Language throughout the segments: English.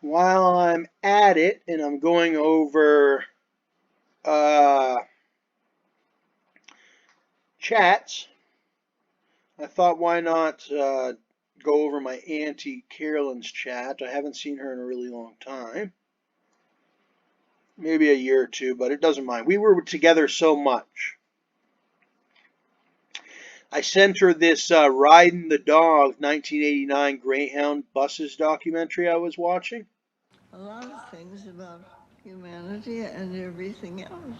While I'm at it and I'm going over uh, chats, I thought why not go over my Auntie Carolyn's chat. I haven't seen her in a really long time. Maybe a year or two, but it doesn't mind. We were together so much. I sent her this Ridin the Dog 1989 Greyhound Buses documentary I was watching. A lot of things about humanity and everything else.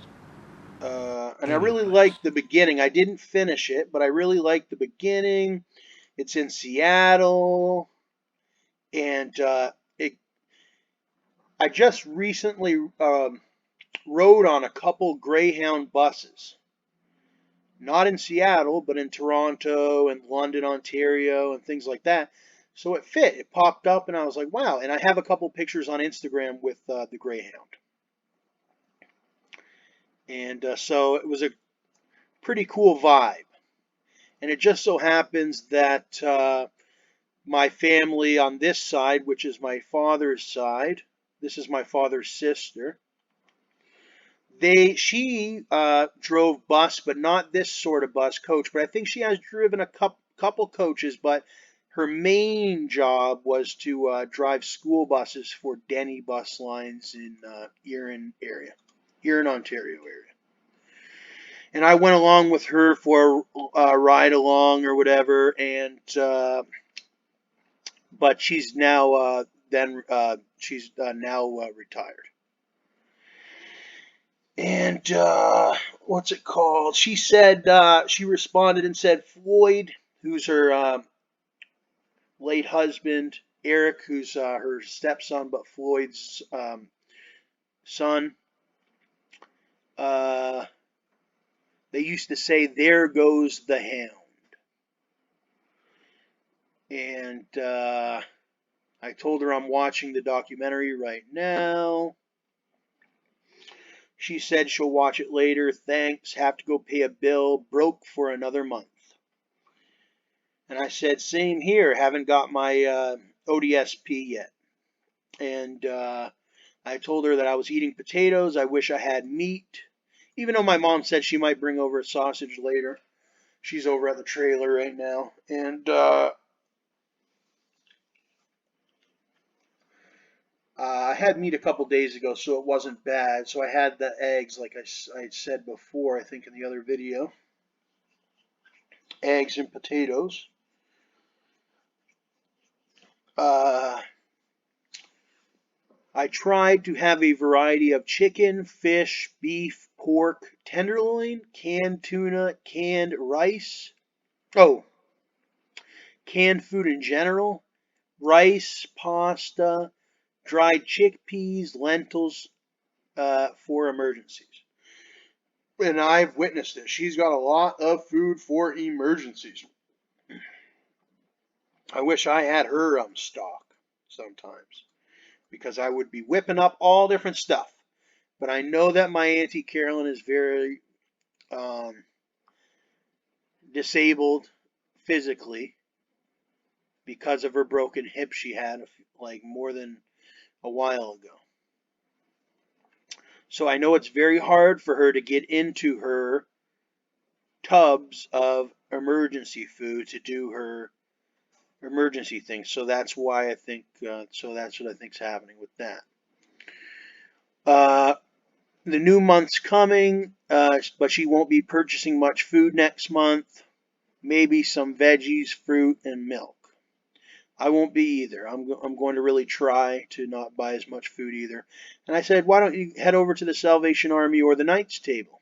And I really liked the beginning. I didn't finish it, but I really liked the beginning. It's in Seattle, and I just recently rode on a couple Greyhound buses. Not in Seattle, but in Toronto and London, Ontario, and things like that. So it fit. It popped up, and I was like, wow. And I have a couple pictures on Instagram with the Greyhound. And so it was a pretty cool vibe. And it just so happens that my family on this side, which is my father's side, this is my father's sister. She drove bus, but not this sort of bus coach. But I think she has driven a couple coaches. But her main job was to drive school buses for Denny Bus Lines in Erin Ontario area. And I went along with her for a ride along or whatever. And but she's now retired. And what's it called? She said she responded and said Floyd, who's her late husband, Eric, who's her stepson, but Floyd's son. Uh, they used to say, "There goes the hound," and I told her I'm watching the documentary right now. She said she'll watch it later. Thanks. Have to go pay a bill. Broke for another month. And I said, same here. Haven't got my ODSP yet. And I told her that I was eating potatoes. I wish I had meat. Even though my mom said she might bring over a sausage later. She's over at the trailer right now. And I had meat a couple days ago, so it wasn't bad. So I had the eggs, like I said before, I think in the other video. Eggs and potatoes. Uh, I tried to have a variety of chicken, fish, beef, pork, tenderloin, canned tuna, canned rice. Oh, canned food in general. Rice, pasta, dried chickpeas, lentils for emergencies. And I've witnessed it. She's got a lot of food for emergencies. I wish I had her stock sometimes because I would be whipping up all different stuff. But I know that my Auntie Carolyn is very um, disabled physically because of her broken hip she had like more than a while ago. So I know it's very hard for her to get into her tubs of emergency food to do her emergency things. So that's why I think, so that's what I think's happening with that. Uh, the new month's coming, but she won't be purchasing much food next month. Maybe some veggies, fruit, and milk. I won't be either. I'm going to really try to not buy as much food either. And I said, why don't you head over to the Salvation Army or the Knights table?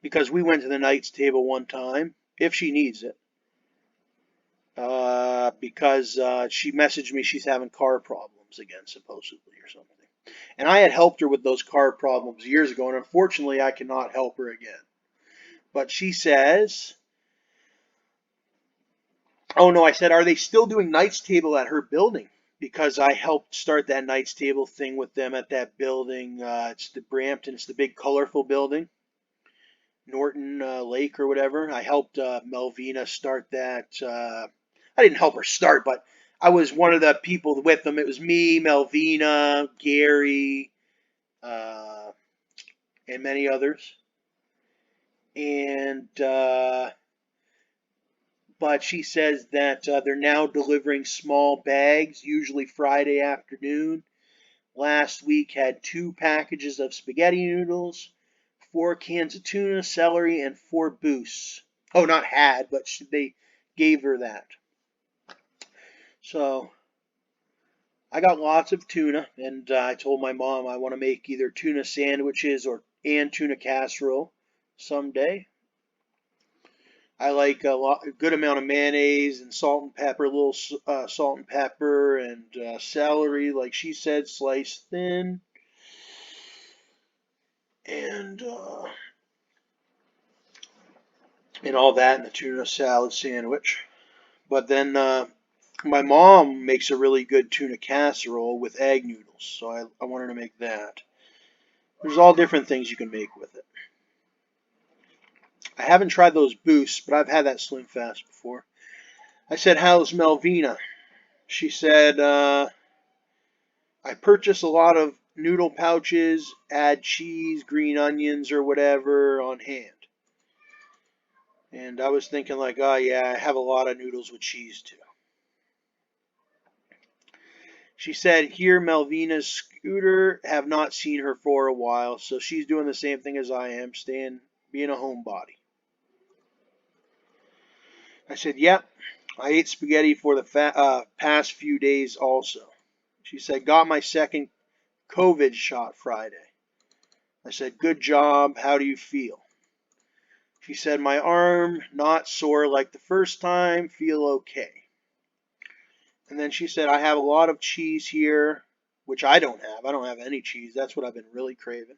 Because we went to the Knights table one time, if she needs it. Because she messaged me she's having car problems again, supposedly, or something. And I had helped her with those car problems years ago, and unfortunately I cannot help her again. But she says, oh no, I said, are they still doing Knights Table at her building? Because I helped start that Knights Table thing with them at that building. It's the Brampton, it's the big colorful building, Norton Lake or whatever. I helped Melvina start that. I didn't help her start, but I was one of the people with them. It was me, Melvina, Gary, uh, and many others. And but she says that they're now delivering small bags, usually Friday afternoon. Last week had 2 packages of spaghetti noodles, 4 cans of tuna, celery, and 4 boosts. Oh, not had, but they gave her that. So I got lots of tuna, and I told my mom I want to make either tuna sandwiches and tuna casserole someday. I like a good amount of mayonnaise and salt and pepper, a little salt and pepper, and celery, like she said, sliced thin, and all that in the tuna salad sandwich. But then my mom makes a really good tuna casserole with egg noodles, so I wanted to make that. There's all different things you can make with it. I haven't tried those boosts, but I've had that Slim Fast before. I said, "How's Melvina?" She said, "I purchase a lot of noodle pouches, add cheese, green onions, or whatever on hand." And I was thinking like, oh yeah, I have a lot of noodles with cheese too. She said, "Here, Melvina's scooter. Have not seen her for a while, so she's doing the same thing as I am, being a homebody." I said, "Yep, I ate spaghetti for the past few days also." She said, "Got my second COVID shot Friday." I said, "Good job. How do you feel?" She said, "My arm not sore like the first time. Feel okay." And then she said, "I have a lot of cheese here," which I don't have. I don't have any cheese. That's what I've been really craving.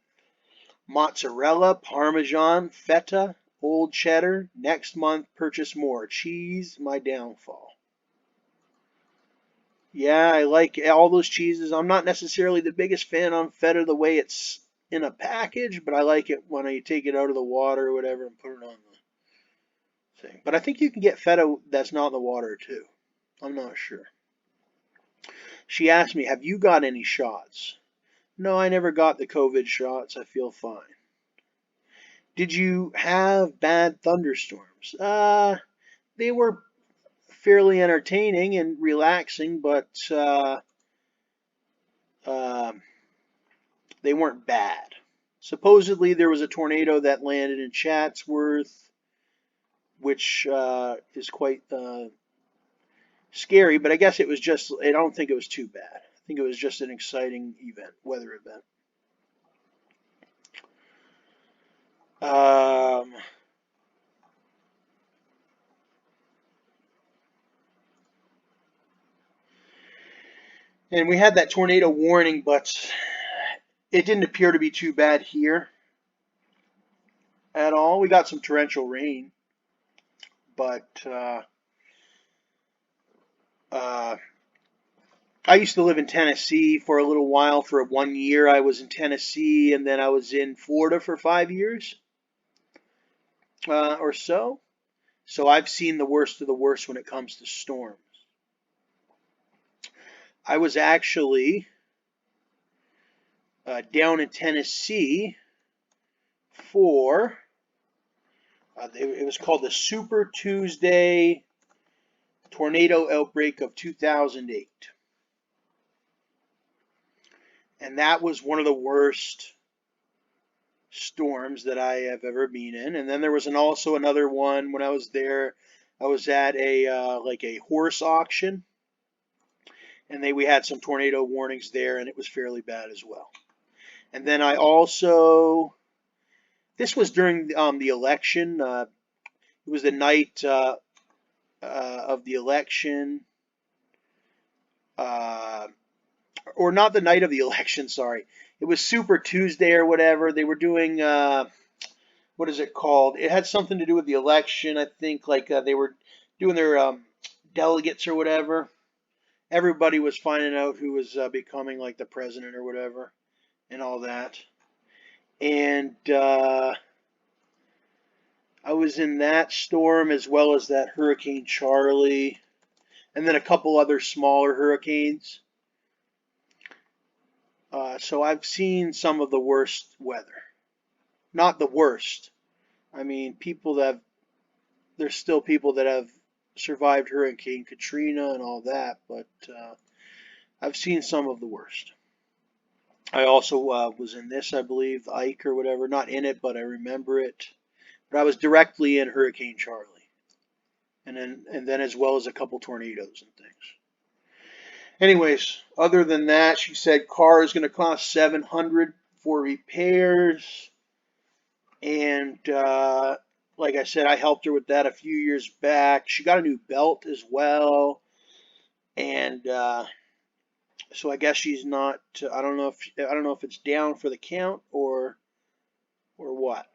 "Mozzarella, Parmesan, feta, old cheddar. Next month, purchase more. Cheese, my downfall." Yeah, I like all those cheeses. I'm not necessarily the biggest fan on feta the way it's in a package, but I like it when I take it out of the water or whatever and put it on the thing. But I think you can get feta that's not in the water too. I'm not sure. She asked me, "Have you got any shots?" "No, I never got the COVID shots. I feel fine." "Did you have bad thunderstorms?" They were fairly entertaining and relaxing, but uh, they weren't bad. Supposedly, there was a tornado that landed in Chatsworth, which is quite scary, but I guess it was just, I don't think it was too bad. I think it was just an exciting weather event. Um, and we had that tornado warning, but it didn't appear to be too bad here at all. We got some torrential rain, but uh, I used to live in Tennessee for a little while. For 1 year, I was in Tennessee, and then I was in Florida for 5 years or so. So I've seen the worst of the worst when it comes to storms. I was actually down in Tennessee for it was called the Super Tuesday tornado outbreak of 2008. And that was one of the worst storms that I have ever been in. And then there was also another one when I was there. I was at a like a horse auction, and we had some tornado warnings there, and it was fairly bad as well. And then I also, this was during the election. It was the night of the election, uh, or not the night of the election. Sorry, it was Super Tuesday or whatever. They were doing what is it called? It had something to do with the election. I think like they were doing their delegates or whatever. Everybody was finding out who was becoming like the president or whatever, and all that. And I was in that storm as well as that Hurricane Charlie. and then a couple other smaller hurricanes. So I've seen some of the worst weather. Not the worst. I mean, there's still people that have survived Hurricane Katrina and all that, but I've seen some of the worst. I also was in this, I believe, the Ike or whatever. Not in it, but I remember it. But I was directly in Hurricane Charley, and then as well as a couple tornadoes and things. Anyways, other than that, she said car is going to cost 700 for repairs, and like I said, I helped her with that a few years back. She got a new belt as well, and so I guess she's not. I don't know if it's down for the count or what.